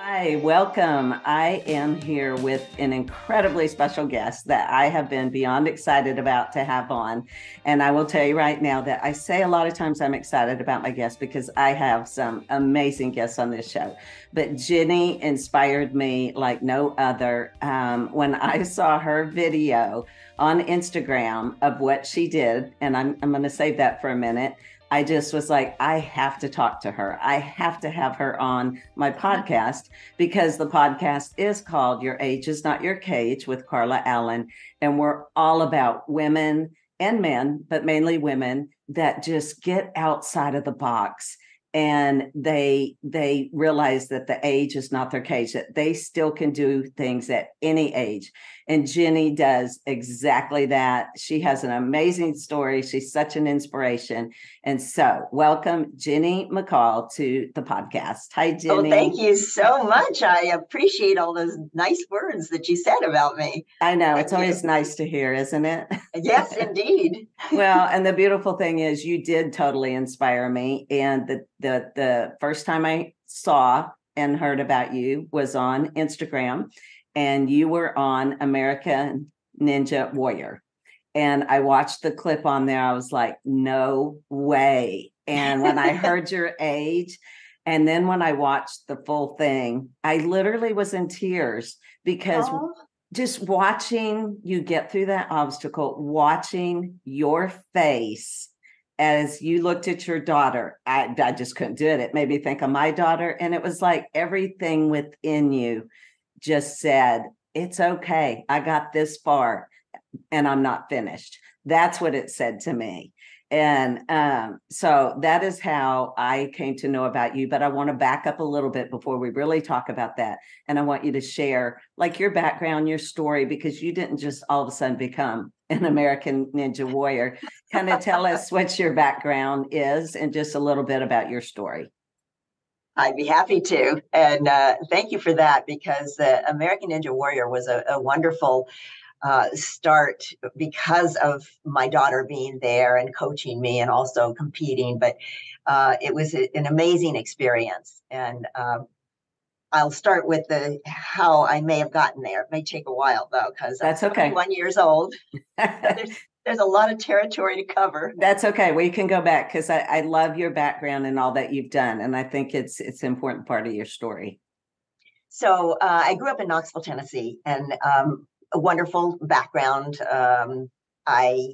Hi, welcome. I am here with an incredibly special guest that I have been beyond excited about to have on. And I will tell you right now that I say a lot of times I'm excited about my guests because I have some amazing guests on this show. But Ginny inspired me like no other. When I saw her video on Instagram of what she did, and I'm going to save that for a minute. I just was like, I have to talk to her. I have to have her on my podcast because the podcast is called Your Age is Not Your Cage with Carla Allen. And we're all about women and men, but mainly women that just get outside of the box. And they realize that the age is not their cage, that they still can do things at any age. And Ginny does exactly that. She has an amazing story. She's such an inspiration. And so welcome Ginny MacColl to the podcast. Hi, Ginny. Oh, thank you so much. I appreciate all those nice words that you said about me. I know. It's always nice to hear, isn't it? Yes, indeed. Well, and the beautiful thing is you did totally inspire me. And the first time I saw and heard about you was on Instagram, and you were on American Ninja Warrior. And I watched the clip on there. I was like, no way. And when I heard your age, and then when I watched the full thing, I literally was in tears because just watching you get through that obstacle, watching your face as you looked at your daughter, I just couldn't do it. It made me think of my daughter. And it was like everything within you just said, it's okay. I got this far and I'm not finished. That's what it said to me. And so that is how I came to know about you. But I want to back up a little bit before we really talk about that. And I want you to share like your background, your story, because you didn't just all of a sudden become an American Ninja Warrior. Kind of tell us what your background is and just a little bit about your story. I'd be happy to. And thank you for that, because the American Ninja Warrior was a wonderful start because of my daughter being there and coaching me and also competing. But it was an amazing experience. And I'll start with how I may have gotten there. It may take a while, though, because I'm 21 years old. There's a lot of territory to cover. That's okay. Well, you can go back because I love your background and all that you've done. And I think it's an important part of your story. So I grew up in Knoxville, Tennessee, and a wonderful background. I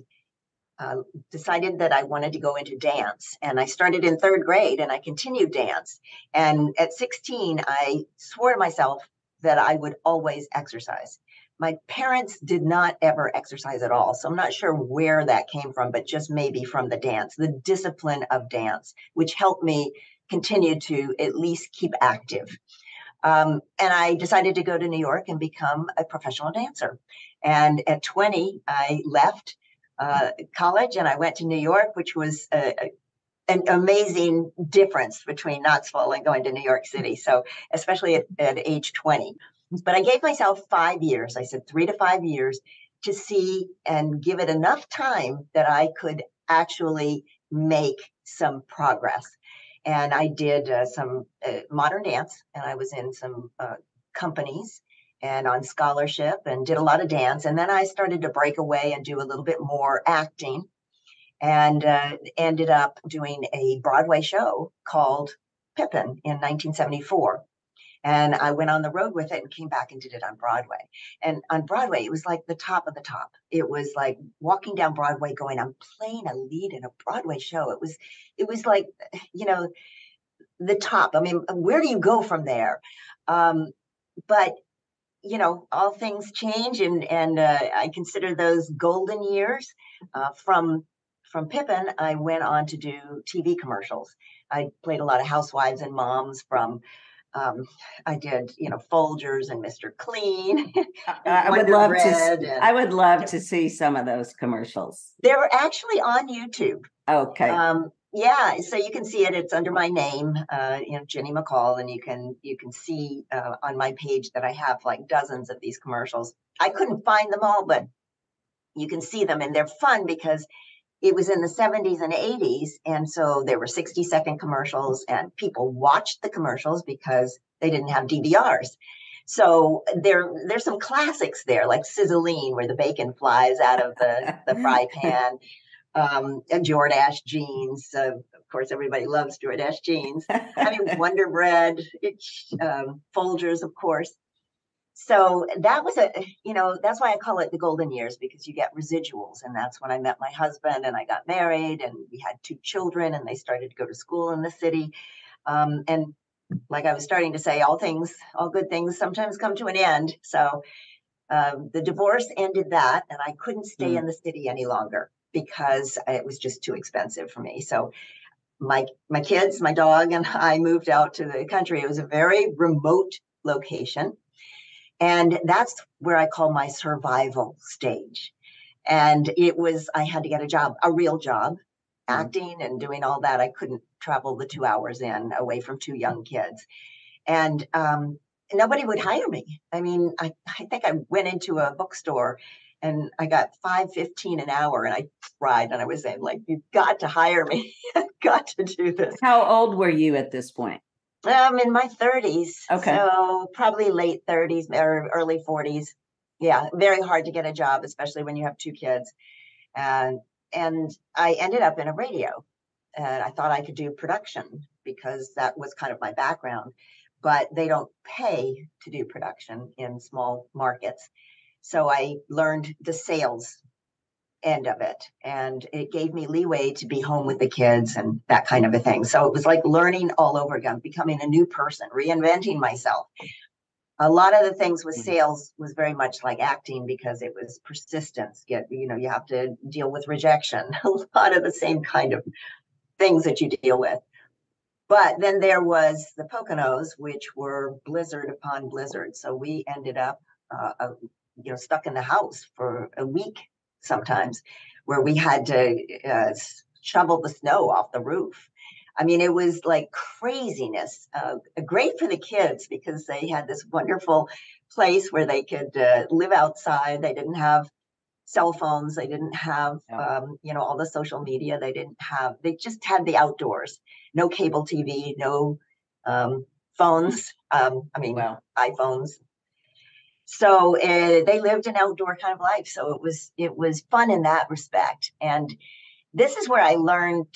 decided that I wanted to go into dance, and I started in third grade and I continued dance. And at 16, I swore to myself that I would always exercise. My parents did not ever exercise at all. So I'm not sure where that came from, but just maybe from the dance, the discipline of dance, which helped me continue to at least keep active. And I decided to go to New York and become a professional dancer. And at 20, I left college and I went to New York, which was an amazing difference between Knoxville and going to New York City. So especially at age 20. But I gave myself 5 years. I said 3 to 5 years to see and give it enough time that I could actually make some progress. And I did some modern dance, and I was in some companies and on scholarship and did a lot of dance. And then I started to break away and do a little bit more acting, and ended up doing a Broadway show called Pippin in 1974. And I went on the road with it and came back and did it on Broadway. And on Broadway, it was like the top of the top. It was like walking down Broadway going, I'm playing a lead in a Broadway show. It was like, the top. I mean, where do you go from there? But, all things change. And I consider those golden years. From Pippin, I went on to do TV commercials. I played a lot of housewives and moms I did, Folgers and Mr. Clean. I would love to see some of those commercials. They're actually on YouTube. Okay. Yeah, so you can see it. It's under my name, Ginny MacColl, and you can see on my page that I have like dozens of these commercials. I couldn't find them all, but you can see them, and they're fun because it was in the 70s and 80s. And so there were 60-second commercials, and people watched the commercials because they didn't have DVRs. So there's some classics there, like Sizzling, where the bacon flies out of the fry pan, and Jordache jeans. Of course, everybody loves Jordache jeans. I mean, Wonder Bread, Folgers, of course. So that was that's why I call it the golden years, because you get residuals. And that's when I met my husband and I got married and we had 2 children and they started to go to school in the city. And like I was starting to say, all good things sometimes come to an end. So the divorce ended that, and I couldn't stay in the city any longer because it was just too expensive for me. So my kids, my dog, and I moved out to the country. It was a very remote location. And that's where I call my survival stage. And I had to get a job, a real job, acting and doing all that. I couldn't travel the 2 hours in away from 2 young kids. And nobody would hire me. I mean, I think I went into a bookstore and I got $5.15 an hour, and I cried and I was saying, like, you've got to hire me. I've got to do this. How old were you at this point? In my 30s. Okay. So probably late 30s or early 40s. Yeah, very hard to get a job, especially when you have 2 kids. And I ended up in a radio, and I thought I could do production because that was kind of my background, but they don't pay to do production in small markets. So I learned the sales end of it, and it gave me leeway to be home with the kids and that kind of a thing. So it was like learning all over again, becoming a new person, reinventing myself. A lot of the things with sales was very much like acting because it was persistence. You have to deal with rejection, a lot of the same kind of things that you deal with. But then there was the Poconos, which were blizzard upon blizzard. So we ended up, stuck in the house for a week sometimes, where we had to shovel the snow off the roof. I mean, it was like craziness. Great for the kids because they had this wonderful place where they could live outside. They didn't have cell phones. They didn't have, all the social media. They just had the outdoors. No cable TV, no phones. iPhones. So they lived an outdoor kind of life. So it was fun in that respect. And this is where I learned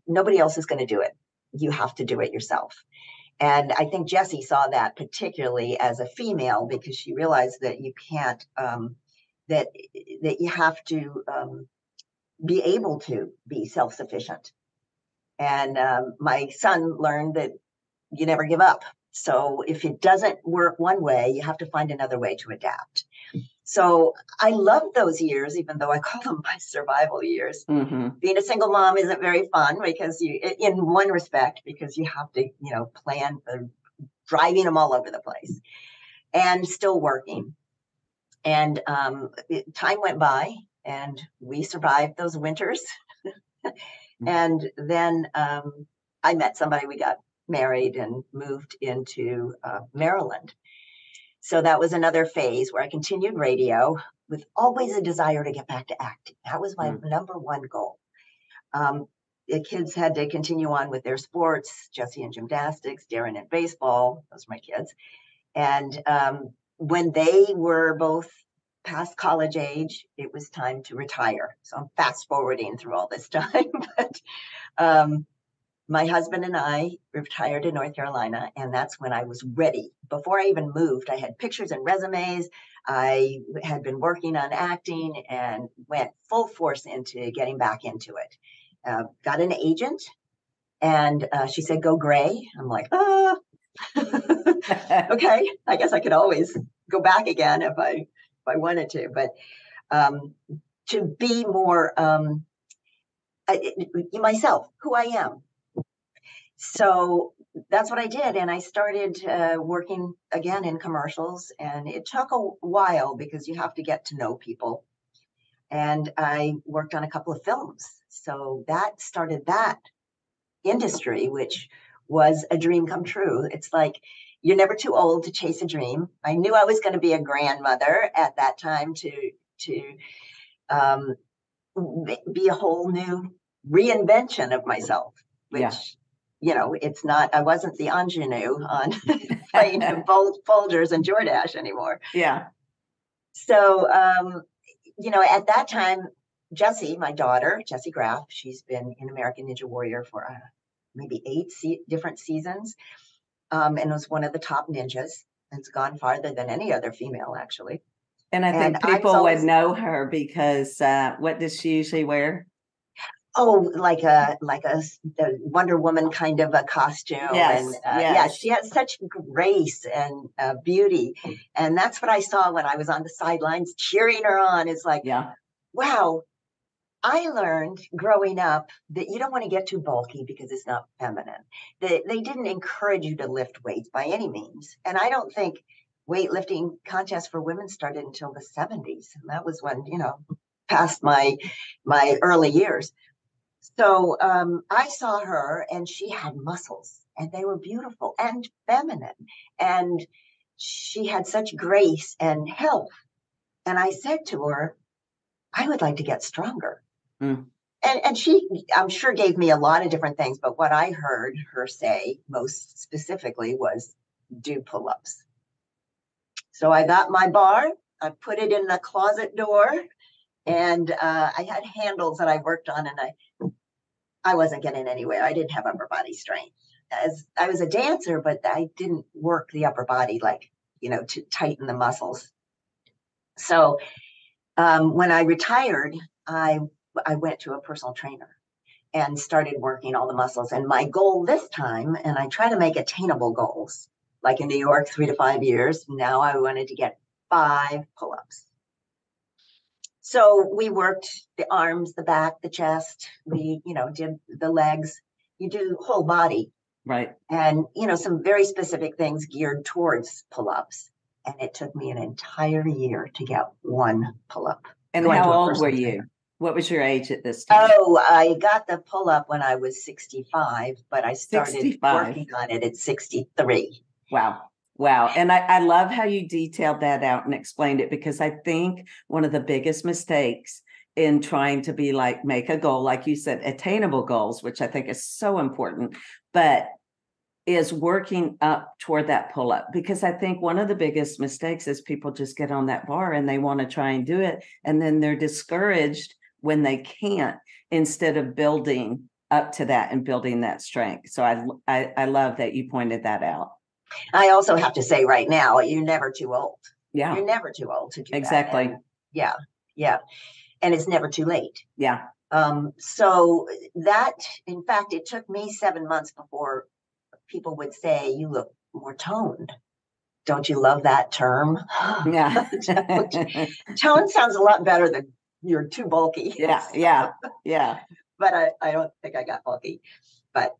nobody else is going to do it. You have to do it yourself. And I think Jessie saw that particularly as a female, because she realized that you can't, that you have to be able to be self-sufficient. And my son learned that you never give up. So if it doesn't work one way, you have to find another way to adapt. So I love those years, even though I call them my survival years. Mm-hmm. Being a single mom isn't very fun because in one respect, because you have to, plan for driving them all over the place and still working. And time went by and we survived those winters. And then I met somebody, we got married and moved into Maryland. So that was another phase where I continued radio with always a desire to get back to acting. That was my number one goal. The kids had to continue on with their sports, Jessie in gymnastics, Darren in baseball. Those are my kids. And when they were both past college age, it was time to retire. So I'm fast forwarding through all this time. But my husband and I retired in North Carolina, and that's when I was ready. Before I even moved, I had pictures and resumes. I had been working on acting and went full force into getting back into it. Got an agent, and she said, "Go gray." I'm like, okay, I guess I could always go back again if I wanted to. But to be more myself, who I am. So that's what I did. And I started working again in commercials. And it took a while because you have to get to know people. And I worked on a couple of films. So that started that industry, which was a dream come true. It's like you're never too old to chase a dream. I knew I was going to be a grandmother at that time to be a whole new reinvention of myself, Yeah. which, it's not, I wasn't the ingenue on playing Folgers and Jordache anymore. Yeah. So, at that time, Jessie, my daughter, Jessie Graff, she's been in American Ninja Warrior for maybe 8 different seasons, and was one of the top ninjas. It's gone farther than any other female, actually. And I think people would know her because what does she usually wear? Oh, like a the Wonder Woman kind of a costume. Yes, and yeah, she has such grace and beauty, and that's what I saw when I was on the sidelines cheering her on. Is like, wow, I learned growing up that you don't want to get too bulky because it's not feminine. They didn't encourage you to lift weights by any means, and I don't think weightlifting contests for women started until the 70s, and that was when past my early years. So I saw her, and she had muscles, and they were beautiful and feminine, and she had such grace and health. And I said to her, I would like to get stronger. And she, I'm sure, gave me a lot of different things, but what I heard her say most specifically was do pull-ups. So I got my bar, I put it in the closet door, and I had handles that I worked on, and I wasn't getting anywhere. I didn't have upper body strength. As I was a dancer, but I didn't work the upper body to tighten the muscles. So when I retired, I went to a personal trainer and started working all the muscles. And my goal this time, and I try to make attainable goals, like in New York, 3 to 5 years. Now I wanted to get 5 pull-ups. So we worked the arms, the back, the chest. We, did the legs. You do whole body. Right. And, some very specific things geared towards pull-ups. And it took me an entire year to get 1 pull-up. And how old were you? What was your age at this time? Oh, I got the pull-up when I was 65, but I started working on it at 63. Wow. And I love how you detailed that out and explained it, because I think one of the biggest mistakes in trying to be make a goal, like you said, attainable goals, which I think is so important, but is working up toward that pull-up. Because I think one of the biggest mistakes is people just get on that bar and they want to try and do it, and then they're discouraged when they can't, instead of building up to that and building that strength. So I love that you pointed that out. I also have to say right now, you're never too old. Yeah. You're never too old to do exactly. that. And yeah. And it's never too late. Yeah. So that, in fact, it took me 7 months before people would say, you look more toned. Don't you love that term? Yeah. Tone sounds a lot better than you're too bulky. Yeah. But I don't think I got bulky. But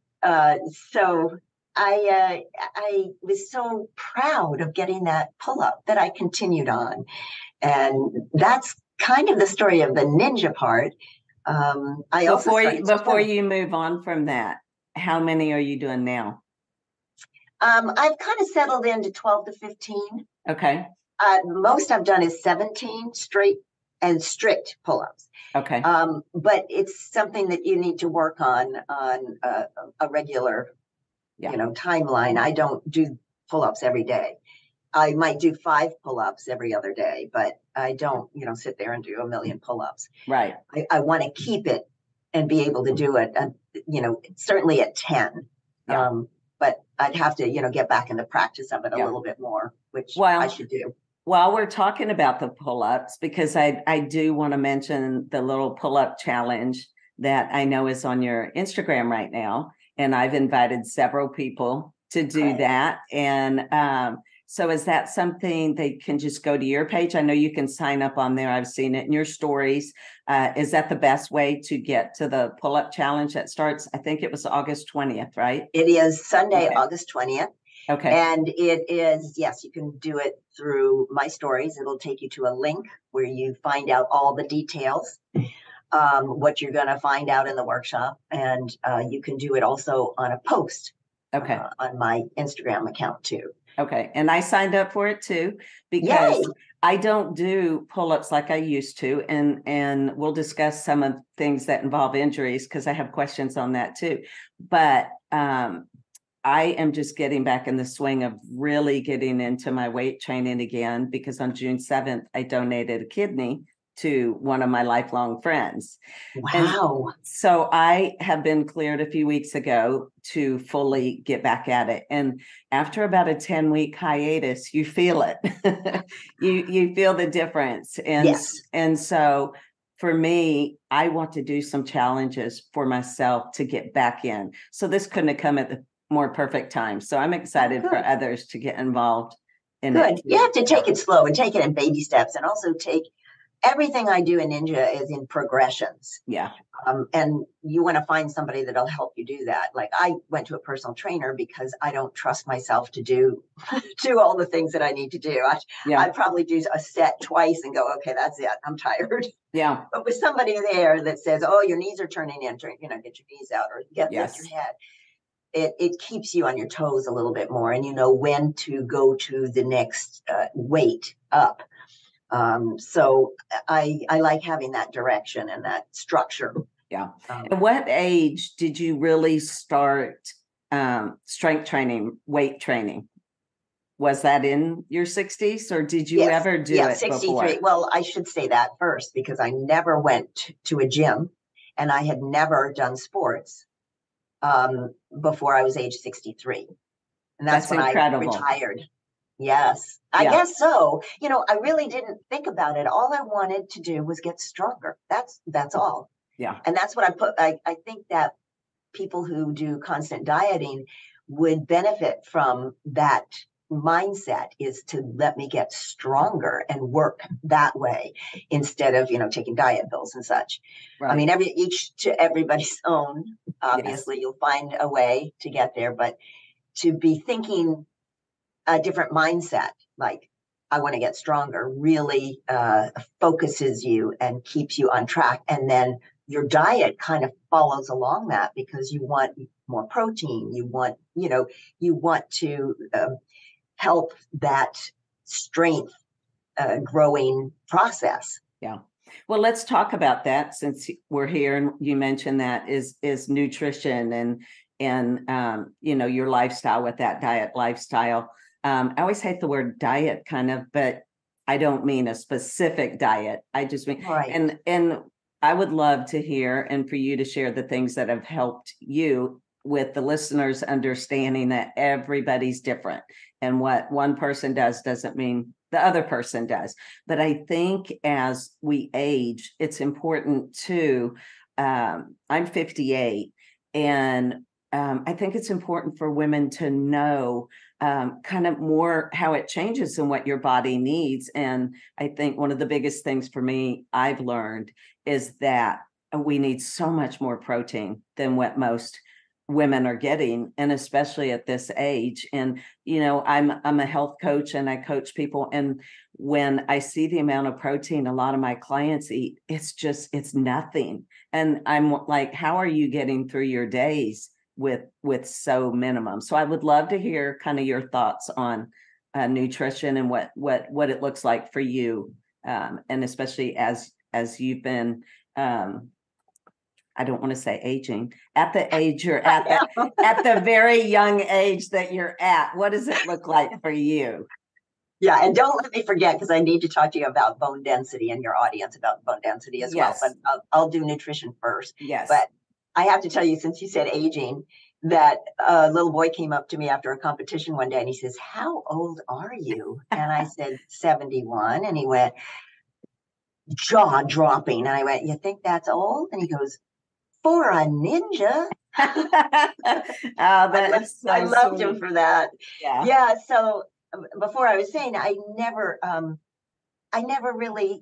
so I was so proud of getting that pull-up that I continued on. And that's kind of the story of the ninja part. Before you move on from that, how many are you doing now? I've kind of settled into 12 to 15. Okay. Most I've done is 17 straight and strict pull-ups. Okay. But it's something that you need to work on a regular, timeline. I don't do pull-ups every day. I might do 5 pull-ups every other day, but I don't, sit there and do a million pull-ups. Right. I want to keep it and be able to do it, certainly at 10. Yeah. But I'd have to, get back in the practice of it a little bit more, which I should do. While we're talking about the pull-ups, because I do want to mention the little pull-up challenge that I know is on your Instagram right now. And I've invited several people to do that. And so is that something they can just go to your page? I know you can sign up on there. I've seen it in your stories. Is that the best way to get to the pull-up challenge that starts? I think it was August 20th, right? It is Sunday, August 20th. Okay. And it is, yes, you can do it through my stories. It'll take you to a link where you find out all the details, what you're going to find out in the workshop. And you can do it also on a post Okay. on my Instagram account too. Okay. And I signed up for it too, because Yay! I don't do pull-ups like I used to. And we'll discuss some of things that involve injuries, because I have questions on that too. But I am just getting back in the swing of really getting into my weight training again, because on June 7th, I donated a kidney to one of my lifelong friends. Wow. And so I have been cleared a few weeks ago to fully get back at it. And after about a 10-week hiatus, you feel it. you feel the difference. And Yes. And so for me, I want to do some challenges for myself to get back in. So this couldn't have come at the more perfect time. So I'm excited for others to get involved in it. Good. You have to take it slow and take it in baby steps, and also take everything I do in Ninja is in progressions. Yeah. And you want to find somebody that'll help you do that. Like, I went to a personal trainer because I don't trust myself to do all the things that I need to do. I'd probably do a set twice and go, okay, that's it, I'm tired. Yeah. But with somebody there that says, oh, your knees are turning in, get your knees out, or lift your head. It keeps you on your toes a little bit more, and you know when to go to the next weight up. So I like having that direction and that structure. Yeah. At what age did you really start strength training, weight training? Was that in your 60s, or did you ever do it 63. before? Well, I should say that first, because I never went to a gym, and I had never done sports before I was age 63. And that's when incredible. I retired. Yes, I guess so. I really didn't think about it. All I wanted to do was get stronger. That's all. Yeah. And that's what I think that people who do constant dieting would benefit from that mindset, is to let me get stronger and work that way instead of, taking diet pills and such. Right. I mean, each to everybody's own. Obviously, you'll find a way to get there, but to be thinking a different mindset, like I want to get stronger, really focuses you and keeps you on track. And then your diet kind of follows along that, because you want more protein. You want to help that strength growing process. Yeah. Well, let's talk about that, since we're here and you mentioned that is nutrition and your lifestyle with that diet lifestyle. I always hate the word diet but I don't mean a specific diet. I just mean, right. And I would love to hear, and for you to share the things that have helped you, with the listeners understanding that everybody's different, and what one person does doesn't mean the other person does. But I think as we age, it's important to, I'm 58, and I think it's important for women to know kind of more how it changes and what your body needs. And I think one of the biggest things for me I've learned is that we need so much more protein than what most women are getting, and especially at this age. And I'm a health coach, and I coach people, and when I see the amount of protein a lot of my clients eat, it's nothing. And I'm like, how are you getting through your days with so minimum? So I would love to hear kind of your thoughts on nutrition and what it looks like for you, and especially as you've been I don't want to say aging, at the age you're at, at the very young age that you're at. What does it look like for you? Yeah, and don't let me forget, because I need to talk to you about bone density, and your audience about bone density as well. But I'll do nutrition first. Yes. But I have to tell you, since you said aging, that a little boy came up to me after a competition one day, and he says, "How old are you?" And I said, 71. And he went, jaw dropping. And I went, "You think that's old?" And he goes, "For a ninja." I loved him for that. Yeah. So before, I was saying, I never really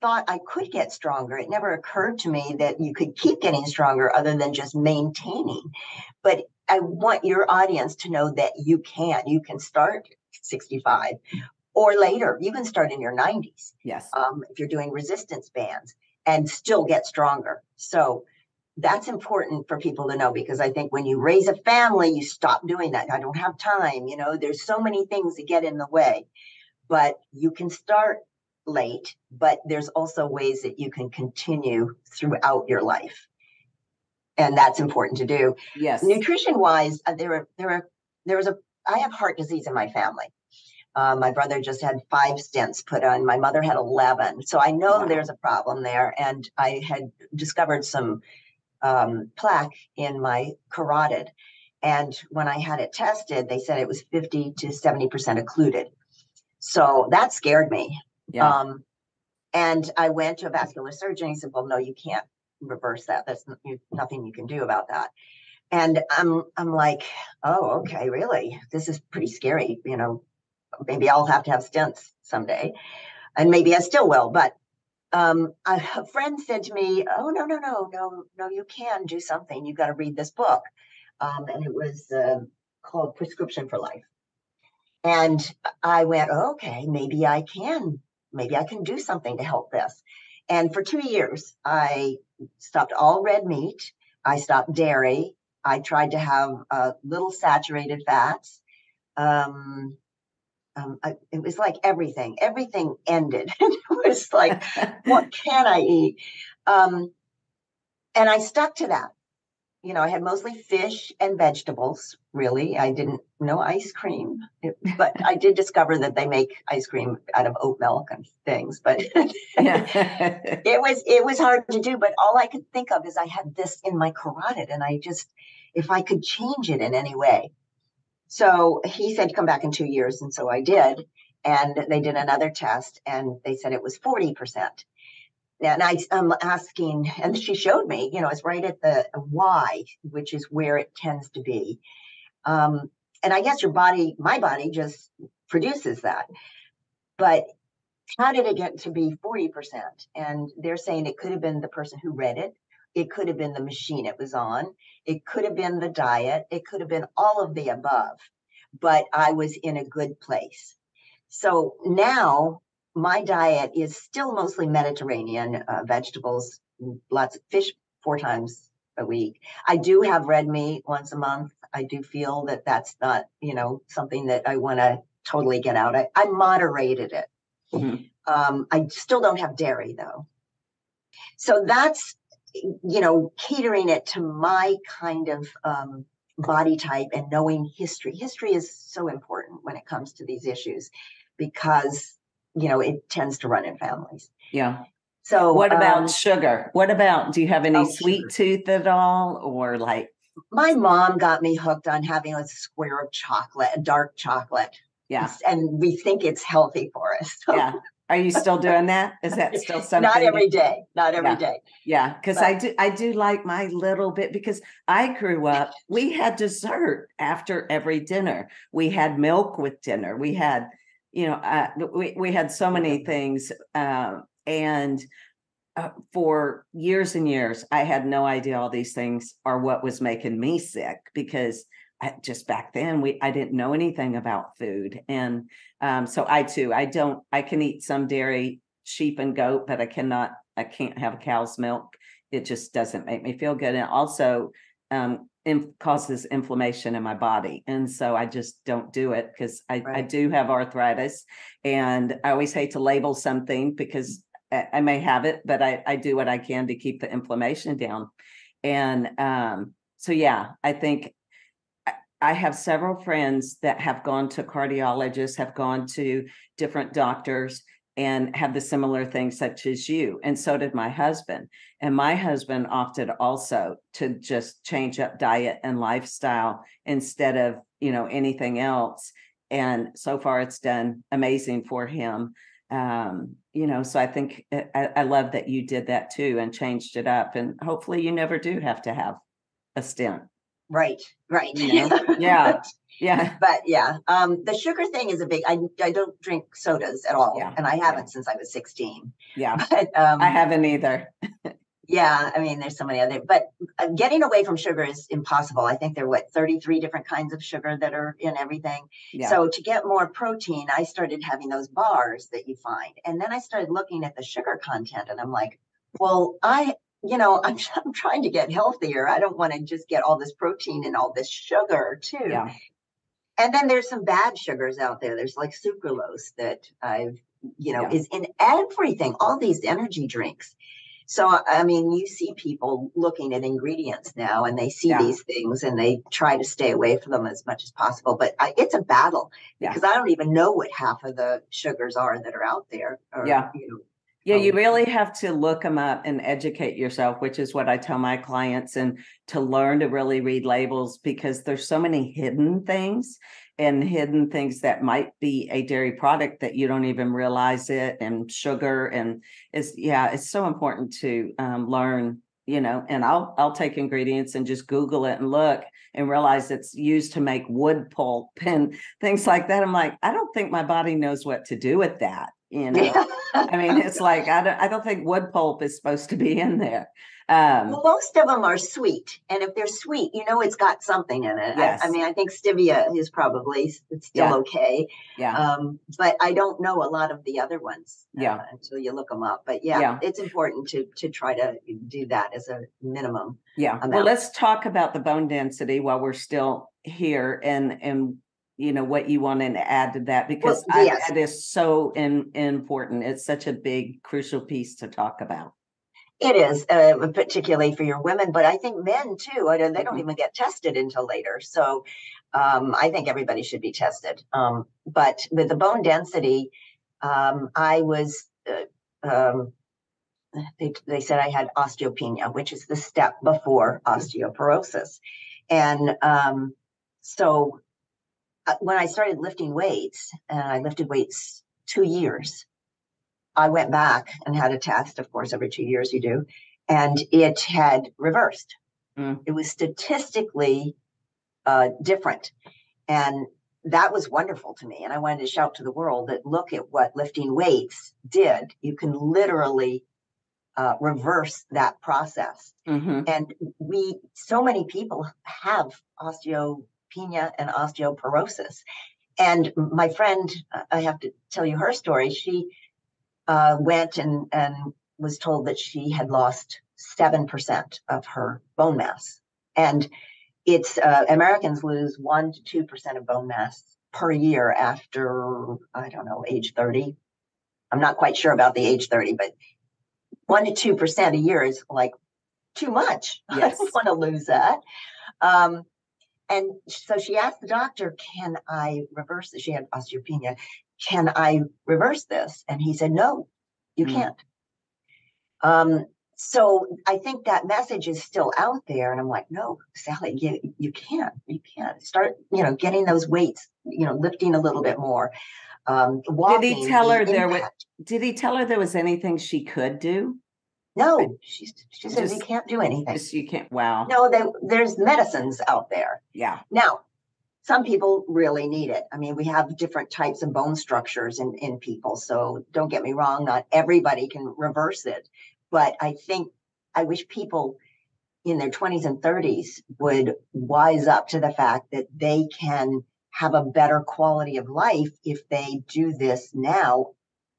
thought I could get stronger. It never occurred to me that you could keep getting stronger other than just maintaining. But I want your audience to know that you can start 65 or later. You can start in your 90s. Yes. If you're doing resistance bands, and still get stronger. So that's important for people to know, because I think when you raise a family, you stop doing that. I don't have time. There's so many things that get in the way, but you can start late, but there's also ways that you can continue throughout your life. And that's important to do. Yes. Nutrition wise, I have heart disease in my family. My brother just had 5 stents put on. My mother had 11. So I know there's a problem there. And I had discovered some plaque in my carotid. And when I had it tested, they said it was 50 to 70% occluded. So that scared me. Yeah. And I went to a vascular surgeon. He said, well, no, you can't reverse that. There's nothing you can do about that. And I'm like, oh, okay, really? This is pretty scary. Maybe I'll have to have stents someday, and maybe I still will. But a friend said to me, oh, no, you can do something. You've got to read this book. And it was called Prescription for Life. And I went, okay, maybe I can do something to help this. And for 2 years, I stopped all red meat. I stopped dairy. I tried to have little saturated fats. It was like everything ended. It was like, what can I eat? And I stuck to that. I had mostly fish and vegetables, really. I didn't know ice cream, but I did discover that they make ice cream out of oat milk and things. But it was hard to do. But all I could think of is I had this in my carotid, and if I could change it in any way. So he said, come back in 2 years. And so I did. And they did another test, and they said it was 40%. And I'm asking, and she showed me, it's right at the Y, which is where it tends to be. And I guess my body just produces that. But how did it get to be 40%? And they're saying it could have been the person who read it. It could have been the machine it was on. It could have been the diet. It could have been all of the above. But I was in a good place. So now my diet is still mostly Mediterranean, vegetables, lots of fish 4 times a week. I do have red meat once a month. I do feel that that's not, something that I want to totally get out. I moderated it. Mm-hmm. I still don't have dairy though. So that's, catering it to my kind of body type and knowing history. History is so important when it comes to these issues, because it tends to run in families. Yeah. So what about sugar? Do you have any sweet sugar. tooth at all? Or like, my mom got me hooked on having a square of chocolate, dark chocolate. Yeah. And we think it's healthy for us. So. Yeah. Are you still doing that? Is that still something? Not every day. Not every day. Yeah. Because I do like my little bit, because I grew up, we had dessert after every dinner. We had milk with dinner. We had, we had so many things. And for years and years, I had no idea all these things are what was making me sick, because just back then I didn't know anything about food. And so I can eat some dairy, sheep and goat, but I can't have a cow's milk. It just doesn't make me feel good. And it also causes inflammation in my body. And so I just don't do it, because I do have arthritis, and I always hate to label something, because I may have it, but I do what I can to keep the inflammation down. And so, yeah, I think I have several friends that have gone to cardiologists, have gone to different doctors, and have the similar things such as you. And so did my husband. And my husband opted also to just change up diet and lifestyle instead of, anything else. And so far it's done amazing for him. So I think I love that you did that too and changed it up. And hopefully you never do have to have a stent. Right. Yeah. Yeah. But yeah, the sugar thing is a big, I don't drink sodas at all. Yeah. And I haven't since I was 16. Yeah. But, I haven't either. Yeah. I mean, there's so many other, but getting away from sugar is impossible. I think there are 33 different kinds of sugar that are in everything. Yeah. So to get more protein, I started having those bars that you find. And then I started looking at the sugar content, and I'm like, well, I'm trying to get healthier. I don't want to just get all this protein and all this sugar too. Yeah. And then there's some bad sugars out there. There's like sucralose that Yeah. is in everything, all these energy drinks. So, I mean, you see people looking at ingredients now and they see Yeah. these things and they try to stay away from them as much as possible. But it's a battle Yeah. because I don't even know what half of the sugars are that are out there. Or, Yeah. Yeah, you really have to look them up and educate yourself, which is what I tell my clients, and to learn to really read labels, because there's so many hidden things that might be a dairy product that you don't even realize it, and sugar. And it's so important to learn, and I'll take ingredients and just Google it and look and realize it's used to make wood pulp and things like that. I'm like, I don't think my body knows what to do with that. Yeah. I mean, it's like, I don't think wood pulp is supposed to be in there. Well, most of them are sweet. And if they're sweet, it's got something in it. Yes. I mean, I think stevia is probably still okay. Yeah. But I don't know a lot of the other ones until you look them up. But it's important to try to do that as a minimum. Yeah. amount. Well, let's talk about the bone density while we're still here, and what you want to add to that, because that is so important. It's such a big, crucial piece to talk about. It is, particularly for your women, but I think men too. They don't even get tested until later. So I think everybody should be tested. But with the bone density, I was, they said I had osteopenia, which is the step before osteoporosis. And so when I started lifting weights, and I lifted weights 2 years, I went back and had a test. Of course, every 2 years you do. And it had reversed. It was statistically different. And that was wonderful to me. And I wanted to shout to the world that look at what lifting weights did. You can literally reverse that process. And so many people have osteopenia and osteoporosis. And my friend, I have to tell you her story. She went and was told that she had lost 7% of her bone mass. And it's Americans lose 1 to 2% of bone mass per year after, I don't know, age 30. I'm not quite sure about the age 30, but 1 to 2% a year is like too much. Yes. I don't want to lose that. And so she asked the doctor, can I reverse this? She had osteopenia. Can I reverse this? And he said, no, you can't. So I think that message is still out there. And I'm like, no, Sally, you can't. You can't. Start, getting those weights, lifting a little bit more. Walking. Did he tell her there was anything she could do? No, she said you can't do anything. You can't. Wow. No, there's medicines out there. Yeah. Now, some people really need it. I mean, we have different types of bone structures in people. So don't get me wrong, not everybody can reverse it. But I wish people in their 20s and 30s would wise up to the fact that they can have a better quality of life if they do this now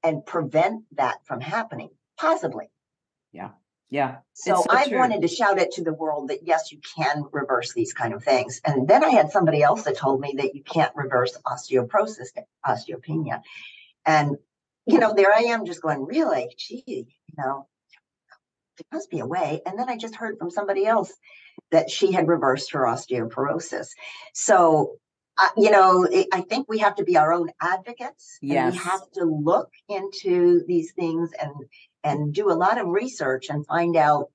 and prevent that from happening, possibly. Yeah. Yeah. So I wanted to shout it to the world that, yes, you can reverse these kind of things. And then I had somebody else that told me that you can't reverse osteoporosis, osteopenia. And, there I am just going, really? Gee, there must be a way. And then I just heard from somebody else that she had reversed her osteoporosis. So, I think we have to be our own advocates. Yes. And we have to look into these things and do a lot of research and find out,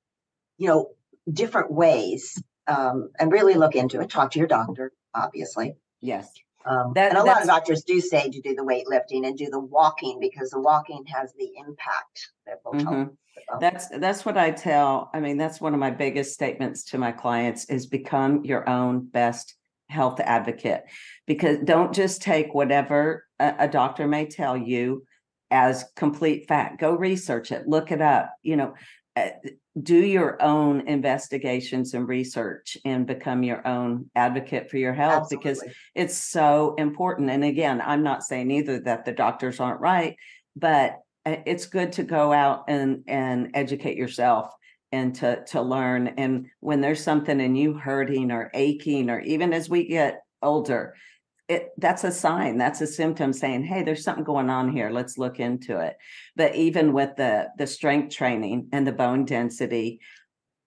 different ways, and really look into it. Talk to your doctor, obviously. Yes. And a lot of doctors do say to do the weightlifting and do the walking, because the walking has the impact that will help. That's what I tell. I mean, that's one of my biggest statements to my clients is become your own best health advocate, because don't just take whatever a doctor may tell you as complete fact. Go research it, look it up, do your own investigations and research and become your own advocate for your health. Absolutely. Because it's so important. And again, I'm not saying either that the doctors aren't right, but it's good to go out and educate yourself and to learn. And when there's something in you hurting or aching, or even as we get older, that's a sign, that's a symptom saying, hey, there's something going on here. Let's look into it. But even with the strength training and the bone density,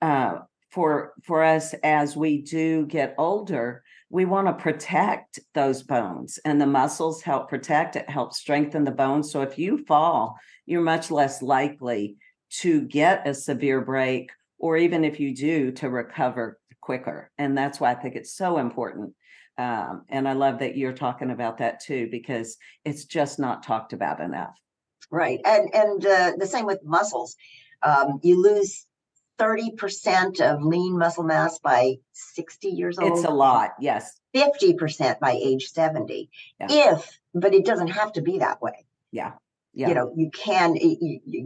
for us, as we do get older, we want to protect those bones, and the muscles help protect it, help strengthen the bones. So if you fall, you're much less likely to get a severe break, or even if you do, to recover quicker. And that's why I think it's so important. And I love that you're talking about that too, because it's just not talked about enough. Right. And the same with muscles. You lose 30% of lean muscle mass by 60 years old. It's a lot. Yes. 50% by age 70. Yeah. But it doesn't have to be that way. Yeah. Yeah. You know, you can,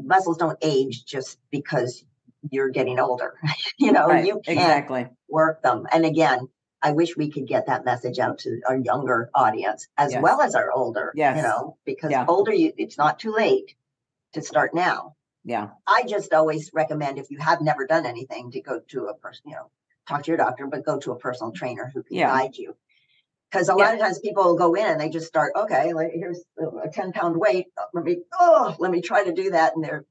muscles don't age just because you're getting older. You know, right. You can exactly. work them. And again, I wish we could get that message out to our younger audience as Yes. well as our older, Yes. you know, because Yeah. older, it's not too late to start now. Yeah. I just always recommend, if you have never done anything, to go to a person, you know, talk to your doctor, but go to a personal trainer who can guide you. Because a lot of times people will go in and they just start, okay, like, here's a 10-pound weight. Let me try to do that. And they're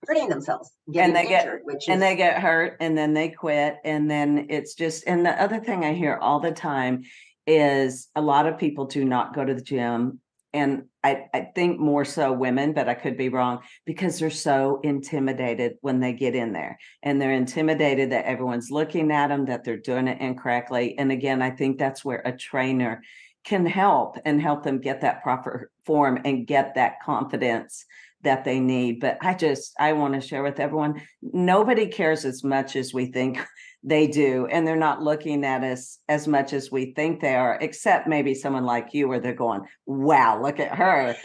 hurting themselves, getting injured, they get hurt, and then they quit. And then it's just, and the other thing I hear all the time is a lot of people do not go to the gym. And I think more so women, but I could be wrong, because they're so intimidated when they get in there, and they're intimidated that everyone's looking at them, that they're doing it incorrectly. And again, I think that's where a trainer can help them get that proper form and get that confidence that they need. But I want to share with everyone, nobody cares as much as we think they do. And they're not looking at us as much as we think they are, except maybe someone like you, where they're going, wow, look at her.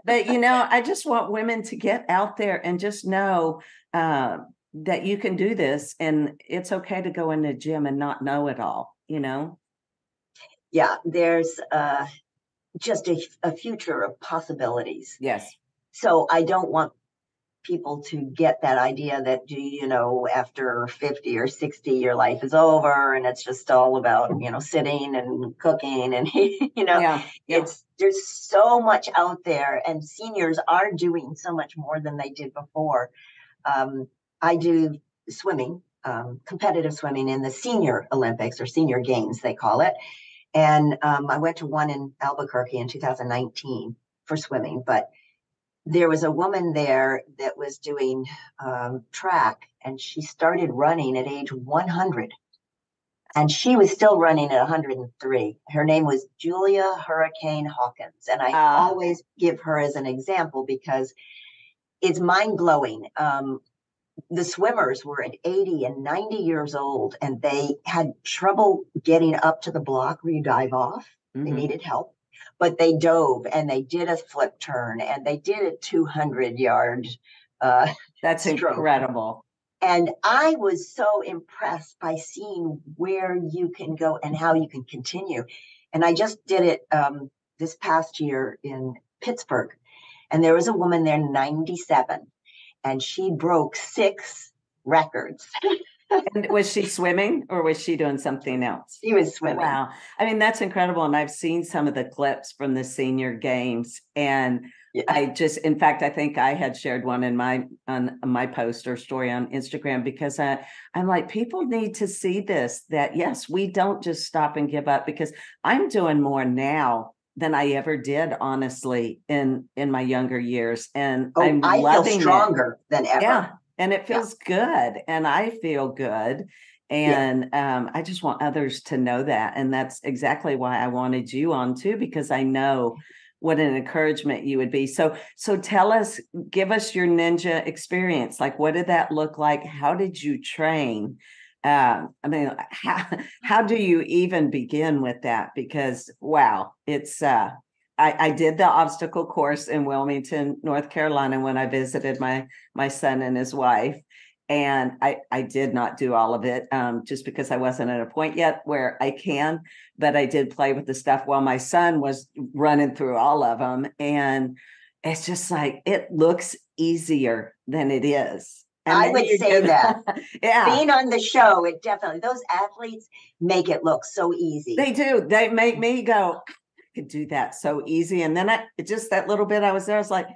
but you know, I just want women to get out there and just know that you can do this, and it's okay to go in the gym and not know it all, you know? Yeah, there's just a future of possibilities. Yes. So I don't want people to get that idea that, you know, after 50 or 60, your life is over and it's just all about, you know, sitting and cooking and, you know, there's so much out there, and seniors are doing so much more than they did before. I do swimming, competitive swimming in the Senior Olympics, or Senior Games, they call it. And I went to one in Albuquerque in 2019 for swimming, but there was a woman there that was doing track, and she started running at age 100, and she was still running at 103. Her name was Julia Hurricane Hawkins. And I always give her as an example because it's mind-blowing. The swimmers were at 80 and 90 years old, and they had trouble getting up to the block where you dive off. Mm-hmm. They needed help, but they dove and they did a flip turn and they did a 200-yard That's stroke. Incredible. And I was so impressed by seeing where you can go and how you can continue. And I just did it this past year in Pittsburgh, and there was a woman there, 97. And she broke 6 records. And was she swimming, or was she doing something else? She was swimming. Wow. I mean, that's incredible. And I've seen some of the clips from the Senior Games. And in fact, I think I had shared one on my post or story on Instagram, because I'm like, people need to see this, that yes, we don't just stop and give up, because I'm doing more now than I ever did, honestly, in my younger years. And I feel stronger than ever. Yeah. And it feels good, and I feel good. And I just want others to know that. And that's exactly why I wanted you on too, because I know what an encouragement you would be. So tell us, give us your ninja experience. Like, what did that look like? How did you train? I mean, how do you even begin with that? Because, wow, it's, I did the obstacle course in Wilmington, North Carolina, when I visited my son and his wife. And I did not do all of it just because I wasn't at a point yet where I can, but I did play with the stuff while my son was running through all of them. And it's just like, it looks easier than it is. And I then would you say did that. Yeah, Being on the show, it definitely, those athletes make it look so easy. they do. They make me go, I could do that so easy. And then just that little bit I was there, I was like,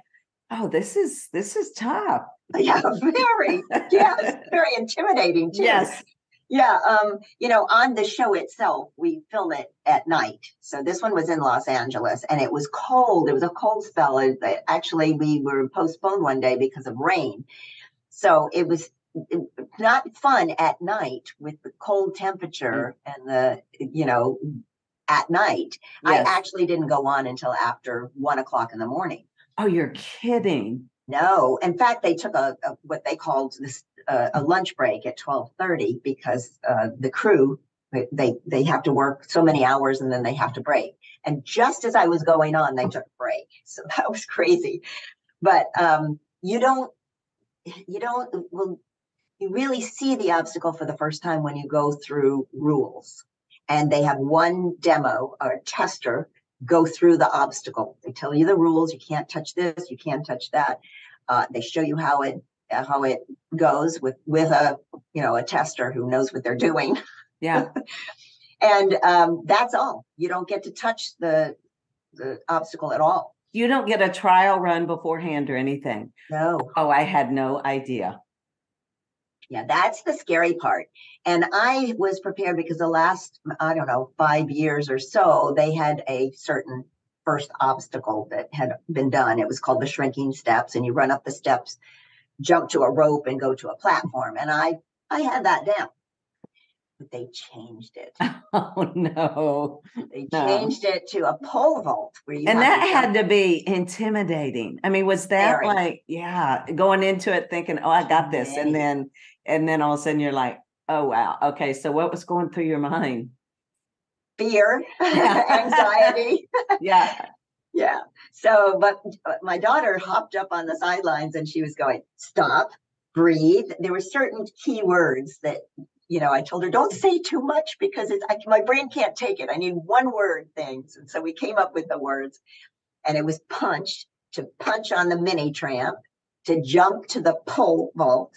oh, this is tough. Yeah, very. Yeah, it's very intimidating too. Yes. Yeah, on the show itself, we film it at night. So this one was in Los Angeles, and it was cold. It was a cold spell. Actually, we were postponed one day because of rain. So it was not fun at night with the cold temperature and at night. Yes. I actually didn't go on until after 1 o'clock in the morning. Oh, you're kidding. No, in fact, they took a what they called this a lunch break at 12:30 because the crew they have to work so many hours and then they have to break. And just as I was going on, they took a break. So that was crazy. But you really see the obstacle for the first time when you go through rules. And they have one demo or tester go through the obstacle. They tell you the rules. You can't touch this. You can't touch that. They show you how it goes with a tester who knows what they're doing. Yeah. And that's all. You don't get to touch the obstacle at all. You don't get a trial run beforehand or anything. No. Oh, I had no idea. Yeah, that's the scary part. And I was prepared because the last, 5 years or so, they had a certain first obstacle that had been done. It was called the shrinking steps, and you run up the steps, jump to a rope, and go to a platform. And I had that down. But they changed it. Oh, no. They changed it to a pole vault. And that had to be intimidating. I mean, was that going into it thinking, oh, I got this. And then all of a sudden you're like, oh, wow. Okay. So what was going through your mind? Fear, anxiety. Yeah. Yeah. So, but my daughter hopped up on the sidelines and she was going, stop, breathe. There were certain key words that, I told her, don't say too much because my brain can't take it. I need one word things. And so we came up with the words, and it was to punch on the mini tramp, to jump to the pole vault,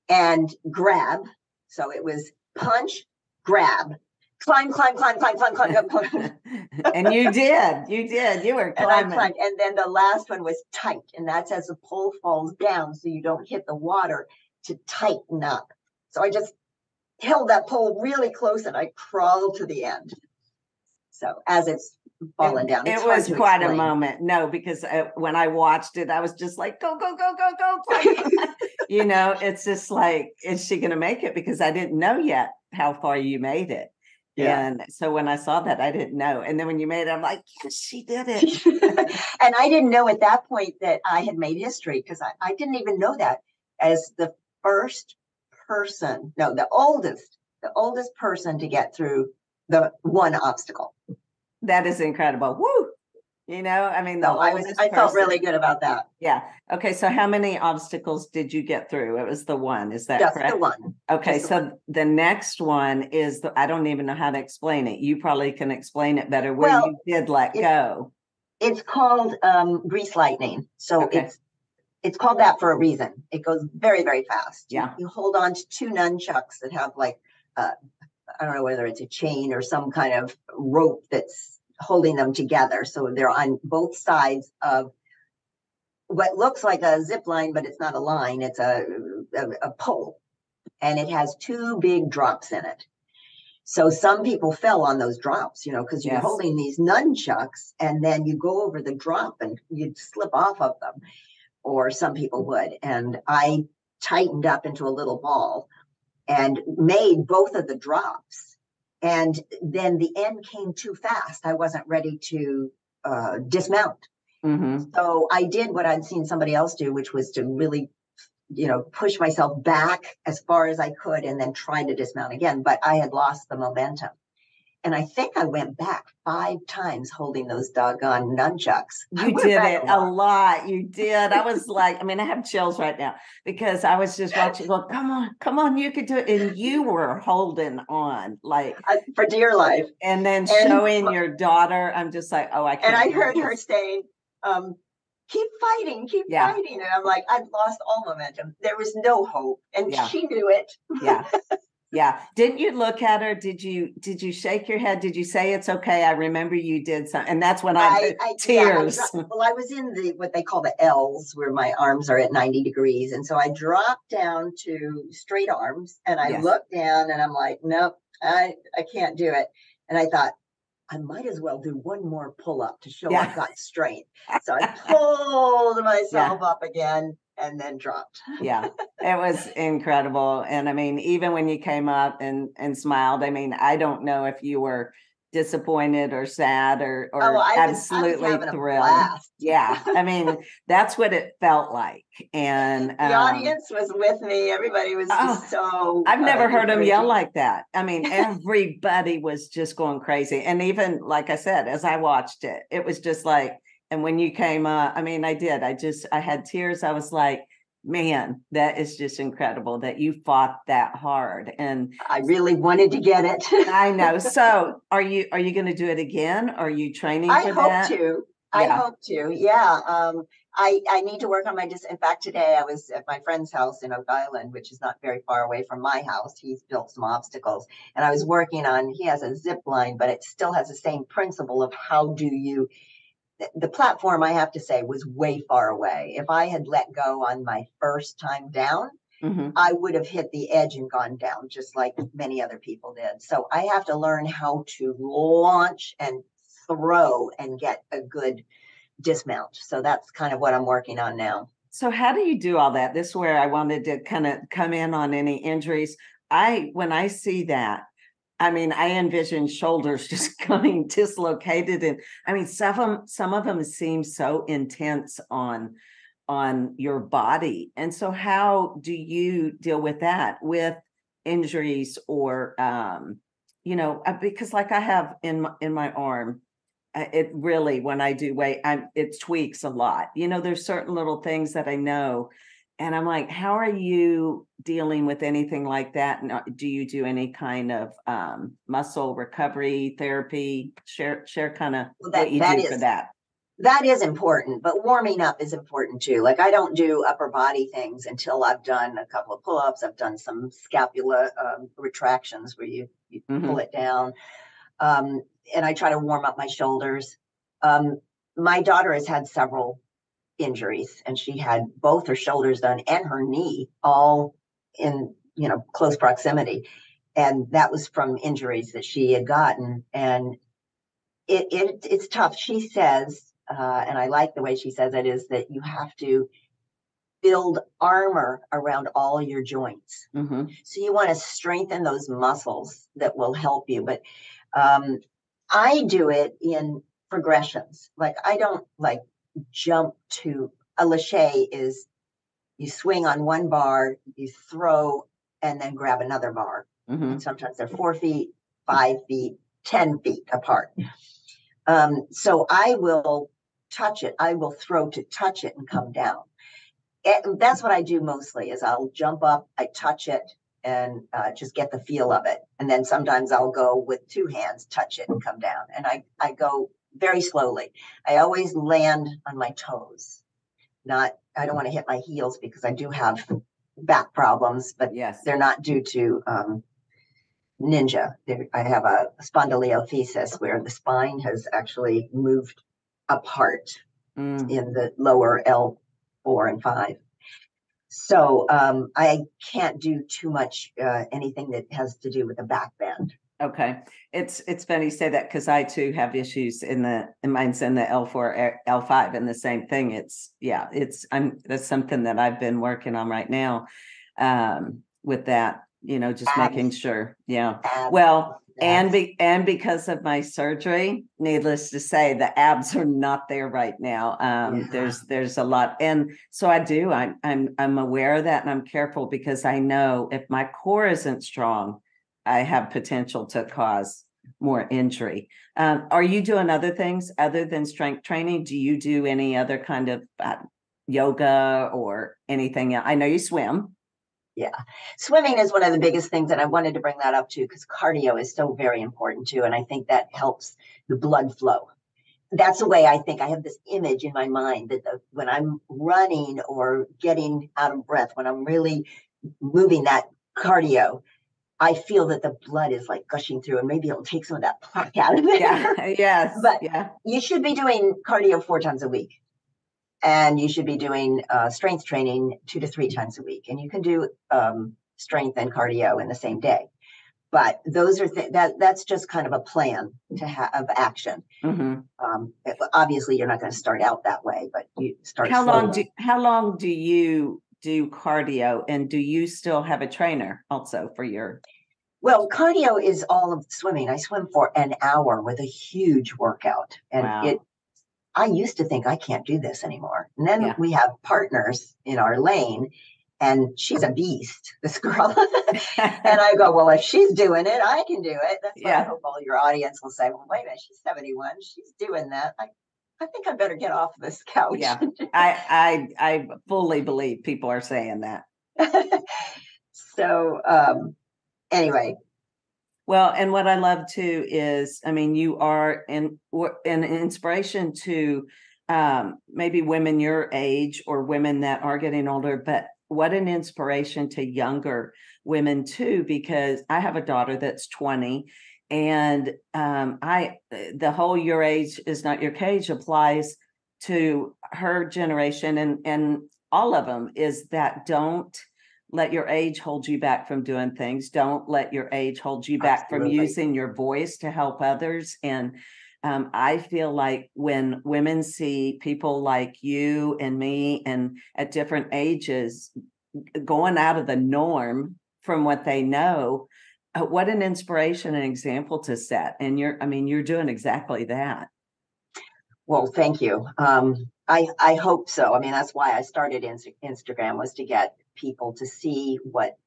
and grab. So it was punch, grab, climb. And you did. You were climbing. And and then the last one was tight. And that's as the pole falls down so you don't hit the water, to tighten up. So I just held that pole really close and I crawled to the end. So as it's falling down. It was quite a moment. No, because when I watched it, I was just like, go. It's just like, is she going to make it? Because I didn't know yet how far you made it. Yeah. And so when I saw that, I didn't know. And then when you made it, I'm like, yes, she did it. And I didn't know at that point that I had made history, because I didn't even know that as the first person, the oldest person to get through the one obstacle. That is incredible. Woo! I mean, I felt really good about that. Yeah. Okay. So how many obstacles did you get through? It was the one. Is that correct? Just the one. Okay. So the next one is I don't even know how to explain it. You probably can explain it better, where you did let go. It's called grease lightning. So it's called that for a reason. It goes very, very fast. Yeah. You hold on to two nunchucks that have I don't know whether it's a chain or some kind of rope that's holding them together. So they're on both sides of what looks like a zip line, but it's not a line. It's a pole, and it has two big drops in it. So some people fell on those drops, because you're holding these nunchucks, and then you go over the drop and you'd slip off of them, or some people would. And I tightened up into a little ball and made both of the drops. And then the end came too fast. I wasn't ready to dismount. Mm-hmm. So I did what I'd seen somebody else do, which was to really, push myself back as far as I could and then try to dismount again. But I had lost the momentum. And I think I went back 5 times holding those doggone nunchucks. You did it a lot. You did. I was like, I have chills right now, because I was just watching, go, come on, you could do it. And you were holding on for dear life. And then showing your daughter, I'm just like, oh, I can't. And I heard her saying, keep Yeah. fighting. And I'm like, I've lost all momentum. There was no hope. And Yeah. she knew it. Yeah. Yeah. Didn't you look at her? Did you shake your head? Did you say it's okay? I remember you did something. And that's when tears. Well, I was in what they call the L's, where my arms are at 90 degrees. And so I dropped down to straight arms, and I looked down, and I'm like, nope, I can't do it. And I thought, I might as well do one more pull up to show I've got strength. So I pulled myself up again and then dropped. Yeah, it was incredible. And I mean, even when you came up and smiled, I mean, I don't know if you were disappointed or sad or absolutely thrilled. Yeah, I mean, that's what it felt like. And the audience was with me. Everybody was just so I've never heard them yell like that. I mean, everybody was just going crazy. And even like I said, as I watched it, it was just like, and when you came up, I mean, I had tears. I was like, man, that is just incredible that you fought that hard. And I really wanted to get it. I know. So are you going to do it again? Are you training for that? I hope to. Yeah. I need to work on my in fact, today I was at my friend's house in Oak Island, which is not very far away from my house. He's built some obstacles, and I was working on, he has a zip line, but it still has the same principle of how do you, the platform, I have to say, was way far away. If I had let go on my first time down, I would have hit the edge and gone down, just like many other people did. So I have to learn how to launch and throw and get a good dismount. So that's kind of what I'm working on now. So how do you do all that? This is where I wanted to kind of come in on any injuries. When I see that, I mean, I envision shoulders just coming dislocated. And I mean, some of them seem so intense on your body. And so how do you deal with that, with injuries or, because like I have in my arm, it really, when I do weight, it tweaks a lot. There's certain little things that I know. And I'm like, how are you dealing with anything like that? And do you do any kind of muscle recovery therapy? Share kind of what you do for that. That is important, but warming up is important too. Like, I don't do upper body things until I've done a couple of pull-ups. I've done some scapula retractions where you pull it down. And I try to warm up my shoulders. My daughter has had several injuries, and she had both her shoulders done and her knee all in close proximity, and that was from injuries that she had gotten. And it's tough. She says, and I like the way she says it, is that you have to build armor around all your joints. So you want to strengthen those muscles that will help you. But I do it in progressions. Like, I don't jump to a lache is you swing on one bar, you throw, and then grab another bar. And sometimes they're 4 feet, 5 feet, 10 feet apart. So I will touch it. I will throw to touch it and come down. And that's what I do mostly, is I'll jump up, I touch it, and just get the feel of it. And then sometimes I'll go with 2 hands, touch it and come down. And I go very slowly. I always land on my toes. I don't want to hit my heels because I do have back problems, but they're not due to ninja. I have a spondylolisthesis where the spine has actually moved apart in the lower L4 and 5. So I can't do too much anything that has to do with the back bend. Okay. It's funny you say that, because I too have issues mine's in the L4, L5, and the same thing. That's something that I've been working on right now with that, just making sure. Yeah. Well, and because of my surgery, needless to say, the abs are not there right now. There's a lot. And so I'm aware of that, and I'm careful, because I know if my core isn't strong, I have potential to cause more injury. Are you doing other things other than strength training? Do you do any other kind of yoga or anything else? I know you swim. Yeah. Swimming is one of the biggest things, and I wanted to bring that up too, because cardio is so very important too. And I think that helps the blood flow. that's the way I think. I have this image in my mind that when I'm running or getting out of breath, when I'm really moving that cardio, I feel that the blood is like gushing through, and maybe it'll take some of that plaque out of there. Yeah. Yes. But yeah. you should be doing cardio 4 times a week, and you should be doing strength training 2 to 3 times a week. And you can do strength and cardio in the same day. But those are that's just kind of a plan to have of action. Obviously, you're not going to start out that way, but you start. How long do you do cardio, and do you still have a trainer also for your? Well, cardio is all of swimming. I swim for an hour with a huge workout, and Wow. I used to think I can't do this anymore. And then we have partners in our lane, and she's a beast, this girl. And I go, well, if she's doing it, I can do it. That's why I hope all your audience will say, well, wait a minute, she's 71. She's doing that. I think I better get off this couch. Yeah, I fully believe people are saying that. So anyway. Well, and what I love too is, I mean, you are an inspiration to maybe women your age or women that are getting older, but what an inspiration to younger women too, because I have a daughter that's 20, and the whole your age is not your cage applies to her generation, and all of them is that don't let your age hold you back from doing things. Don't let your age hold you back from using your voice to help others. And I feel like when women see people like you and me and at different ages going out of the norm from what they know, what an inspiration and example to set. And you're doing exactly that. Well, thank you. I hope so. I mean, that's why I started Instagram, was to get people to see what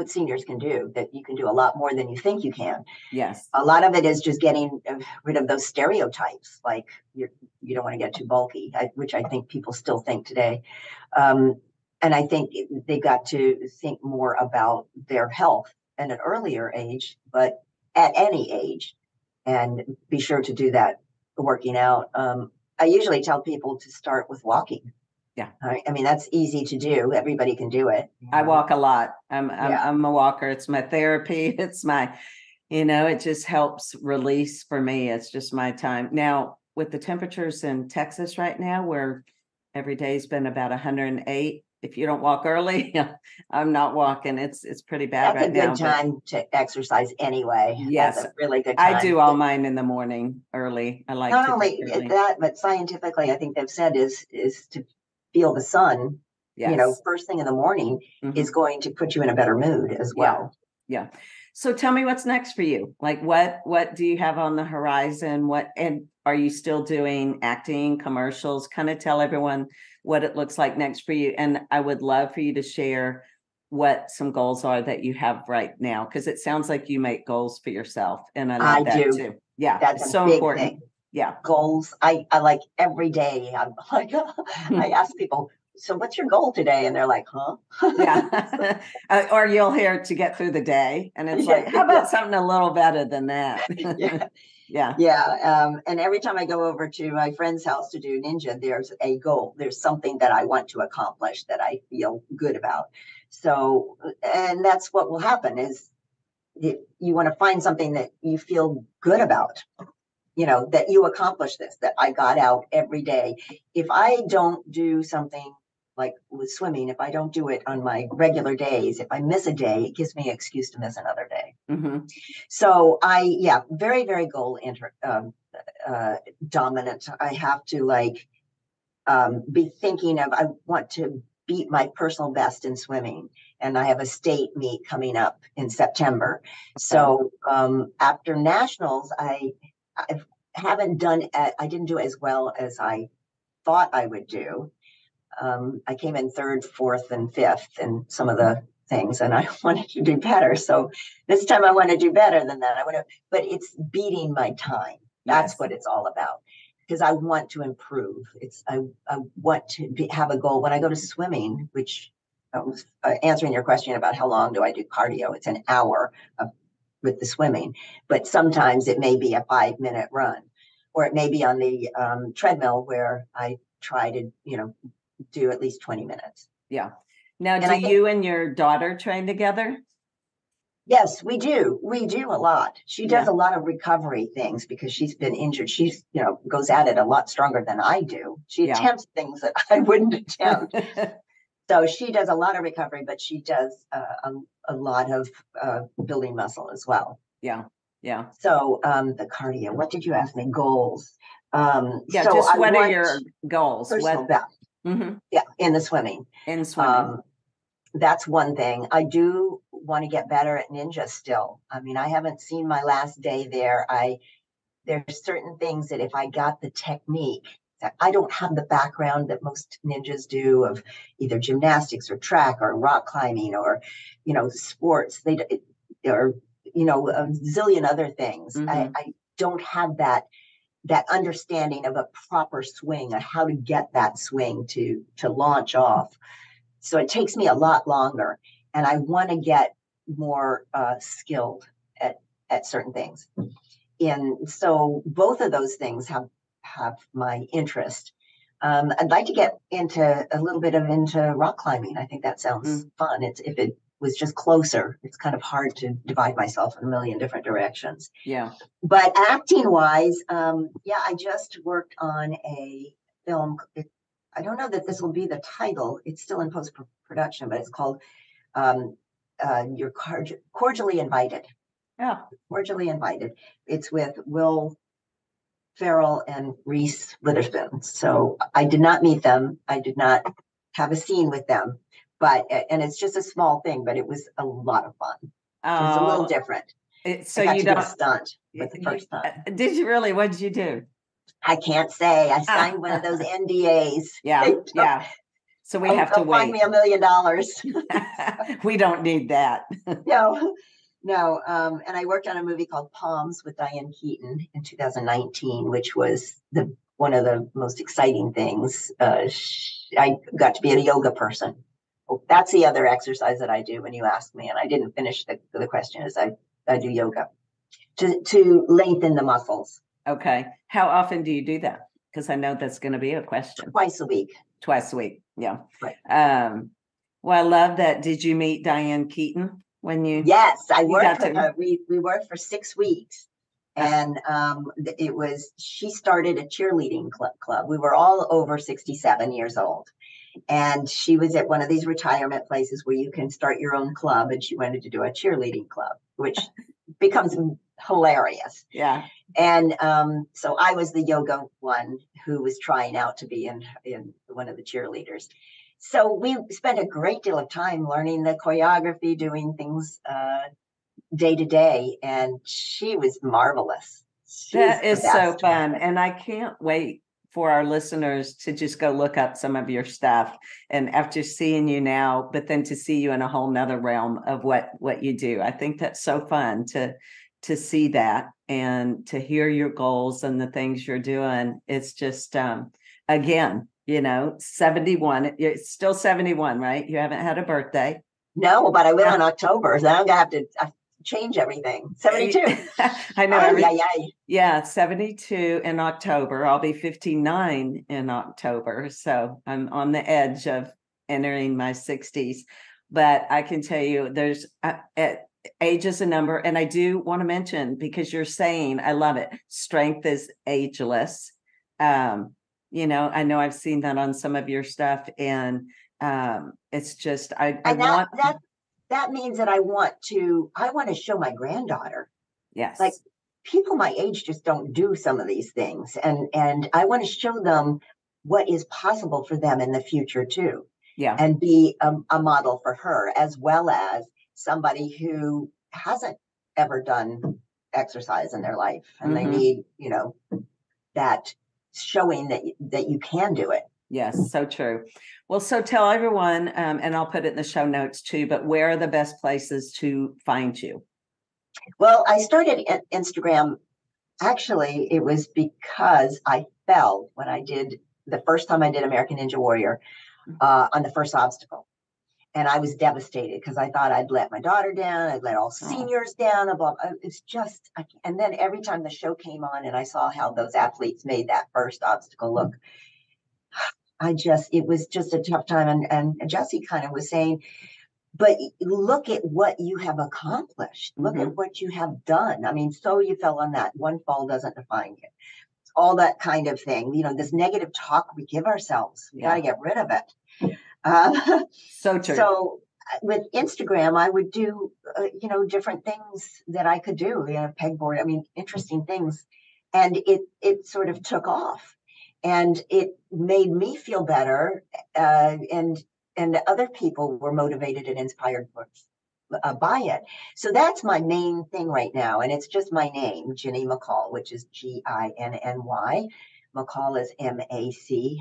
seniors can do, that you can do a lot more than you think you can. Yes. A lot of it is just getting rid of those stereotypes, like you don't want to get too bulky, which I think people still think today. And I think they got to think more about their health at an earlier age, but at any age, and be sure to do that working out. I usually tell people to start with walking. Yeah. I mean, that's easy to do. Everybody can do it. I walk a lot. I'm a walker. It's my therapy. It's my, it just helps release for me. It's just my time. Now, with the temperatures in Texas right now, where every day's been about 108, if you don't walk early, I'm not walking. It's pretty bad right now. That's a good time to exercise anyway. Yes. That's a really good time. I do all mine in the morning early. I like not only that, but scientifically, I think they've said is to feel the sun, first thing in the morning is going to put you in a better mood as well. Yeah. So tell me what's next for you. Like what do you have on the horizon? And are you still doing acting, commercials? Kind of tell everyone what it looks like next for you. And I would love for you to share what some goals are that you have right now, because it sounds like you make goals for yourself. And I love that too. Yeah. That's so big important. Thing. Yeah. Goals. I like every day. I'm like, I ask people, so what's your goal today? And they're like, huh? Yeah. Or you'll hear to get through the day. And it's like, how about something a little better than that? Yeah. And every time I go over to my friend's house to do ninja, there's a goal. There's something that I want to accomplish that I feel good about. So, and that's what will happen is you want to find something that you feel good about. That you accomplish this, that I got out every day. If I don't do something like with swimming, if I don't do it on my regular days, if I miss a day, it gives me an excuse to miss another day. Mm-hmm. So very, very goal dominant. I have to be thinking of, I want to beat my personal best in swimming. And I have a state meet coming up in September. So after nationals, I didn't do as well as I thought I would do. I came in 3rd, 4th, and 5th in some of the things, and I wanted to do better. So this time I want to do better than that. But it's beating my time. That's what it's all about, because I want to improve. I want to have a goal. When I go to swimming, which was answering your question about how long do I do cardio, it's an hour with the swimming, but sometimes it may be a 5-minute run. or it may be on the treadmill where I try to, do at least 20 minutes. Yeah. Now, And do I think- you and your daughter train together? Yes, we do. We do a lot. She does Yeah. a lot of recovery things because she's been injured. She's, goes at it a lot stronger than I do. She Yeah. attempts things that I wouldn't attempt. So she does a lot of recovery, but she does a lot of building muscle as well. Yeah. Yeah. So the cardio, what did you ask me? Goals. Yeah. So Just I what are want your goals? personal What best. Mhm. Yeah, in the swimming. in swimming? That's one thing. I do want to get better at ninja still. I mean, I haven't seen my last day there. There's certain things that if I got the technique, that I don't have the background that most ninjas do of either gymnastics or track or rock climbing or, sports. Or a zillion other things. Mhm. I don't have that understanding of a proper swing, of how to get that swing to launch off. So it takes me a lot longer, and I want to get more skilled at certain things. And so both of those things have my interest. I'd like to get into a little bit into rock climbing. I think that sounds fun. If it was just closer, it's kind of hard to divide myself in a million different directions. Yeah. But acting wise, I just worked on a film. I don't know that this will be the title. It's still in post-production, but it's called You're Cordially Invited. Yeah. Cordially Invited. It's with Will Ferrell and Reese Witherspoon. So I did not meet them. I did not have a scene with them, and it's just a small thing, but it was a lot of fun. It was a little different. So I got you to do don't a stunt for the first time. Did you really? What did you do? I can't say. I signed one of those NDAs. Yeah. Yeah. So we have to wait. Find me $1 million. We don't need that. No. And I worked on a movie called Palms with Diane Keaton in 2019, which was one of the most exciting things. I got to be a yoga person. That's the other exercise that I do when you ask me, and I didn't finish the question, is I do yoga to lengthen the muscles. Okay. How often do you do that? Because I know that's going to be a question. Twice a week. Yeah. Right. Well, I love that. Did you meet Diane Keaton when you? Yes, I worked with her. We worked for 6 weeks. And she started a cheerleading club. We were all over 67 years old. And she was at one of these retirement places where you can start your own club. And she wanted to do a cheerleading club, which becomes hilarious. Yeah. And so I was the yoga one who was trying out to be in one of the cheerleaders. So we spent a great deal of time learning the choreography, doing things day to day. And she was marvelous. That is so fun. And I can't wait for our listeners to just go look up some of your stuff. And after seeing you now, but then to see you in a whole nother realm of what you do. I think that's so fun to see that and to hear your goals and the things you're doing. It's just, again, 71, it's still 71, right? You haven't had a birthday. No, but I will in October. So I'm going to have to change everything. 72. I know. Yeah. 72 in October. I'll be 59 in October. So I'm on the edge of entering my 60s. But I can tell you there's age is a number. And I do want to mention, because you're saying, I love it, strength is ageless. I know I've seen that on some of your stuff. And it's just, that means that I want to show my granddaughter. Yes. Like, people my age just don't do some of these things. And I want to show them what is possible for them in the future too. Yeah. And be a model for her, as well as somebody who hasn't ever done exercise in their life. And they need, that showing that you can do it. Yes, so true. Well, so tell everyone, and I'll put it in the show notes too, but where are the best places to find you? Well, I started at Instagram. Actually, it was because I fell when I did the first time I did American Ninja Warrior on the first obstacle. And I was devastated because I thought I'd let my daughter down. I'd let all seniors down. It's just, and then every time the show came on and I saw how those athletes made that first obstacle look, it was just a tough time. And Jessie kind of was saying, but look at what you have accomplished. Look at what you have done. I mean, so you fell on that. One fall doesn't define you. All that kind of thing. You know, this negative talk we give ourselves, we got to get rid of it. So true. So with Instagram, I would do, different things that I could do, pegboard, I mean, interesting things. And it sort of took off and it made me feel better. And other people were motivated and inspired by it. So that's my main thing right now. And it's just my name, Ginny MacColl, which is Ginny. MacColl is MacColl.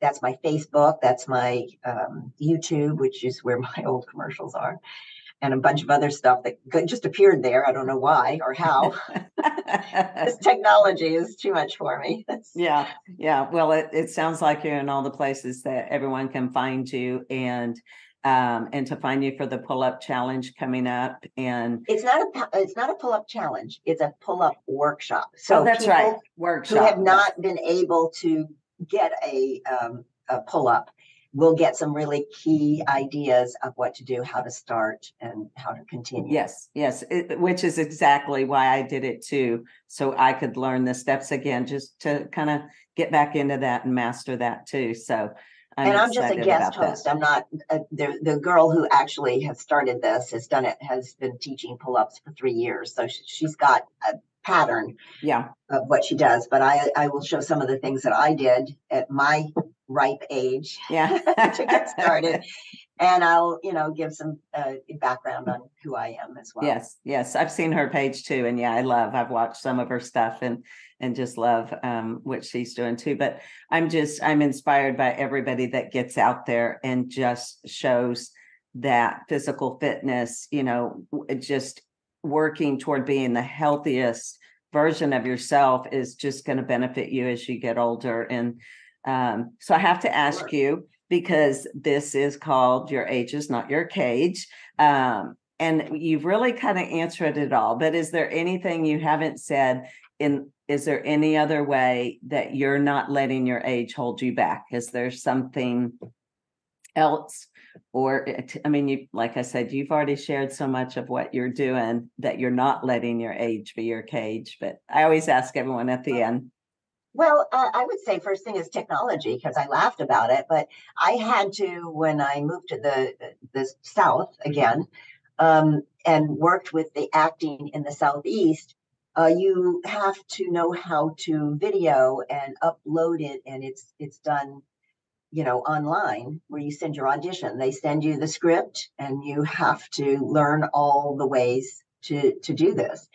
That's my Facebook. That's my YouTube, which is where my old commercials are. And a bunch of other stuff that just appeared there. I don't know why or how. This technology is too much for me. Yeah. Well, it sounds like you're in all the places that everyone can find you, and to find you for the pull-up challenge coming up. And it's not a pull-up challenge. It's a pull-up workshop. So that's right. Workshop. Who have not been able to get a pull-up will get some really key ideas of what to do, how to start, and how to continue. Yes, which is exactly why I did it too, so I could learn the steps again, just to kind of get back into that and master that too. So I'm just a guest host. I'm not the girl who actually has started this, has been teaching pull-ups for 3 years. So she's got a pattern of what she does, but I will show some of the things that I did at my ripe age to get started. And I'll, give some background on who I am as well. Yes. I've seen her page too. And I've watched some of her stuff and just love what she's doing too. But I'm inspired by everybody that gets out there and just shows that physical fitness, just working toward being the healthiest version of yourself is just going to benefit you as you get older. And so I have to ask you, because this is called Your Age is Not Your Cage. And you've really kind of answered it all, but is there anything you haven't said? Is there any other way that you're not letting your age hold you back? Is there something else? Or, like I said, you've already shared so much of what you're doing that you're not letting your age be your cage. But I always ask everyone at the end. Well, I would say first thing is technology, because I laughed about it, but I had to, when I moved to the South again, and worked with the acting in the Southeast, you have to know how to video and upload it, and it's done, online, where you send your audition. They send you the script, and you have to learn all the ways to do this.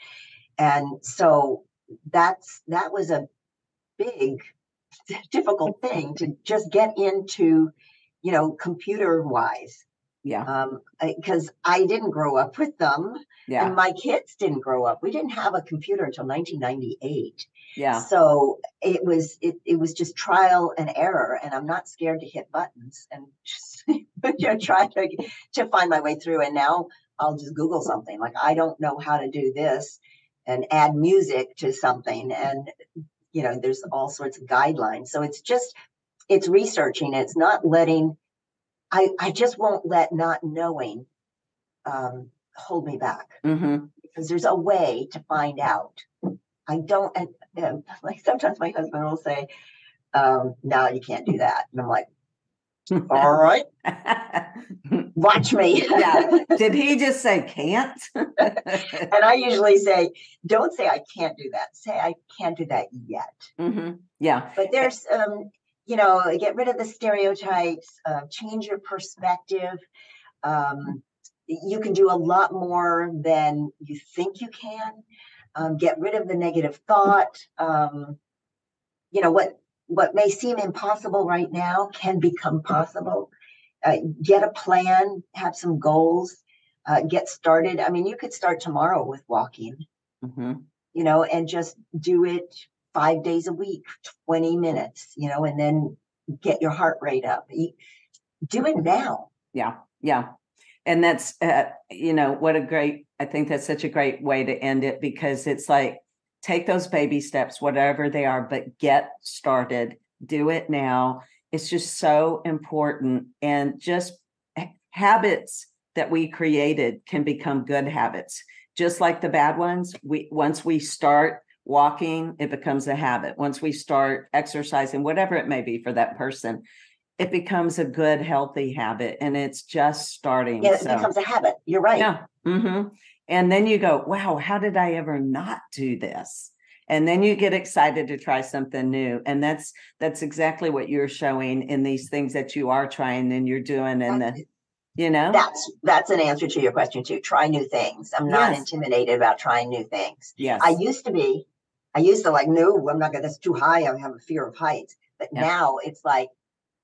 And so that was a big, difficult thing to just get into, computer wise. Because I didn't grow up with them, and my kids didn't grow up. We didn't have a computer until 1998. So it was just trial and error, and I'm not scared to hit buttons and just try to find my way through. And now I'll just Google something, like, I don't know how to do this, and add music to something, and there's all sorts of guidelines. So it's researching. It's not letting, I just won't let not knowing hold me back, because there's a way to find out. I don't, like sometimes my husband will say, no, you can't do that. And I'm like, all right, watch me. Did he just say can't? And I usually say, don't say I can't do that. Say I can't do that yet. But there's, get rid of the stereotypes, change your perspective. You can do a lot more than you think you can. Get rid of the negative thought. What may seem impossible right now can become possible. Get a plan, have some goals, get started. I mean, you could start tomorrow with walking, and just do it 5 days a week, 20 minutes, and then get your heart rate up. do it now. Yeah. Yeah. And that's, I think that's such a great way to end it, because it's like, take those baby steps, whatever they are, but get started, do it now. It's just so important. And just habits that we created can become good habits, just like the bad ones. Once we start walking, it becomes a habit. Once we start exercising, whatever it may be for that person, it becomes a good, healthy habit. And it's just starting. Yeah, it becomes a habit. You're right. Yeah. Mm-hmm. And then you go, wow, how did I ever not do this? And then you get excited to try something new. And that's exactly what you're showing in these things that you are trying and you're doing. And that's an answer to your question too. Try new things. I'm not intimidated about trying new things. Yes. I used to like, no, I'm not gonna, that's too high. I have a fear of heights. But now it's like,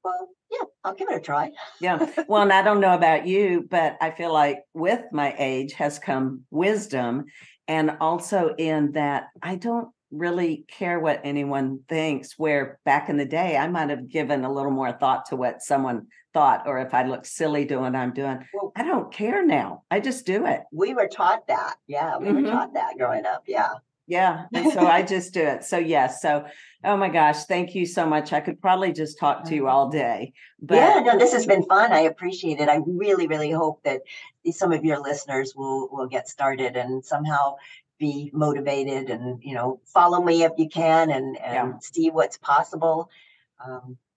well, yeah, I'll give it a try. Yeah. Well, and I don't know about you, but I feel like with my age has come wisdom. And also in that I don't really care what anyone thinks, where back in the day, I might have given a little more thought to what someone thought, or if I look silly doing what I'm doing. Well, I don't care now. I just do it. We were taught that. Yeah. We were taught that growing up. Yeah. Yeah. And so I just do it. So yes. So, oh my gosh, thank you so much. I could probably just talk to you all day. But yeah, no, this has been fun. I appreciate it. I really, really hope that some of your listeners will get started and somehow be motivated, and, follow me if you can, and see what's possible.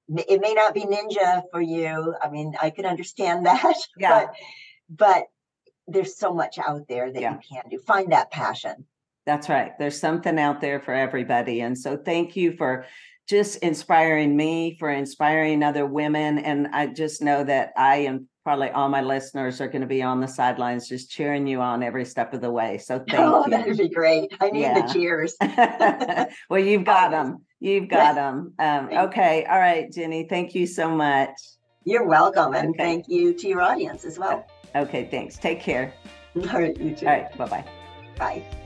It may not be ninja for you. I mean, I can understand that, but there's so much out there that you can do. Find that passion. That's right. There's something out there for everybody. And so thank you for just inspiring me, for inspiring other women. And I just know that I and probably all my listeners are going to be on the sidelines just cheering you on every step of the way. So thank you. That'd be great. I need the cheers. Well, you've got them. You've got them. Okay. All right, Ginny. Thank you so much. You're welcome. And thank you to your audience as well. Okay. Thanks. Take care. All right. You too. All right. Bye-bye. Bye.